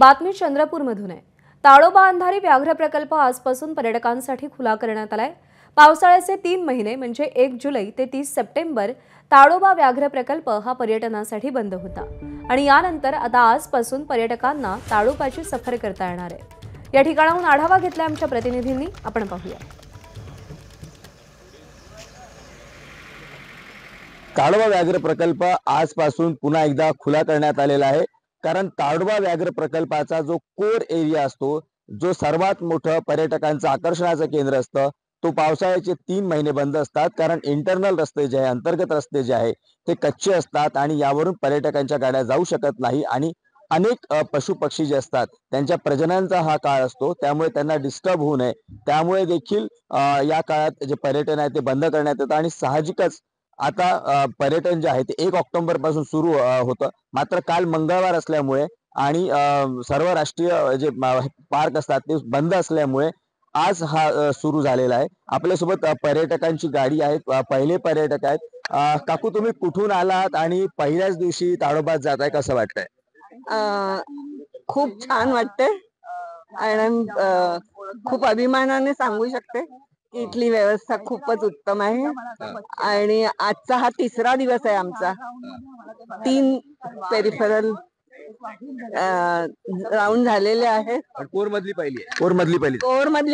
बातमी चंद्रपूरमधून आहे। ताडोबा अंधारी व्याघ्र प्रकल्प आजपासून पर्यटकांसाठी खुला करण्यात आलाय। पावसाळ्याचे 3 महिने म्हणजे 1 जुलै ते 30 सप्टेंबर ताडोबा व्याघ्र प्रकल्प हा पर्यटनासाठी बंद होता आणि यानंतर आता आजपासून पर्यटकांना ताडोबाची सफर करता येणार आहे। या ठिकाणाहून आढावा घेतला आमच्या प्रतिनिधींनी, आपण पाहूया। ताडोबा व्याघ्र प्रकल्प आजपासून पुन्हा एकदा खुला करण्यात आलेला आहे। कारण ताडोबा व्याघ्र प्रकल्पाचा जो कोर एरिया असतो, जो सर्वात मोठं पर्यटकांचं आकर्षणाचं केंद्र असतं, तो पावसाळ्याचे 3 महिने बंद असतात। कारण इंटरनल रस्ते जे आहे, अंतर्गत रस्ते जे आहे ते कच्चे असतात आणि यावरून पर्यटकांच्या गाड्या जाऊ शकत नाही आणि अनेक पशु पक्षी जे असतात त्यांच्या प्रजननाचा हा काळ असतो, त्यामुळे त्यांना डिस्टर्ब होऊ नये त्यामुळे देखील या काळात जे पर्यटन आहे ते बंद करण्यात येतं आणि साहजिकच आता पर्यटन जे आहे ते 1 ऑक्टोबर पासून सुरू होतं। मात्र काल मंगळवार असल्यामुळे आणि सर्व राष्ट्रीय जे पार्क असतात ते बंद असल्यामुळे आज हा सुरू झालेला आहे। आपल्यासोबत पर्यटकांची गाडी आहे, पहिले पर्यटक आहेत। काकू, तुम्ही कुठून आलात आणि पहिल्याच दिवशी ताडोबात जाताय, कसं वाटतंय? खूप छान वाटते आणि खूप अभिमानाने सांगू शकते की इथली व्यवस्था खूपच उत्तम आहे आणि आजचा हा 3रा दिवस आहे आमचा। 3 पेरिफेरल राऊंड झालेले आहेत। कोर मधली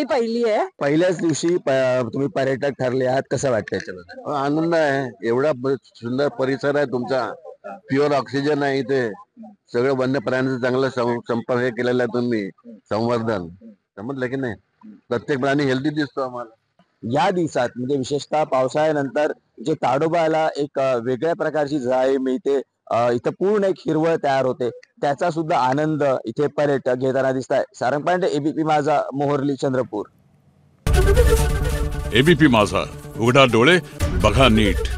पहिली आहे। पहिल्याच दिवशी तुम्ही पर्यटक ठरले आहात, कसं वाटतंय याच्याबद्दल? आनंद आहे। एवढा सुंदर परिसर आहे तुमचा, प्युअर ऑक्सिजन आहे इथे, सगळं वन्य प्राण्यांचं चांगलं संपर्क केलेला आहे तुम्ही, संवर्धन समजलं की नाही। प्रत्येक प्राणी हेल्दी दिसतो आम्हाला या दिवसात, म्हणजे विशेषतः पावसाळ्यानंतर जे ताडोबाला एक वेगळ्या प्रकारची झळाळी मिळते। इथं पूर्ण एक हिरवळ तयार होते, त्याचा सुद्धा आनंद इथे पर्यटक घेताना दिसत आहे। सारंग पांडे, एबीपी माझा, मोहर्ली, चंद्रपूर। एबीपी माझा, उघडा डोळे बघा नीट।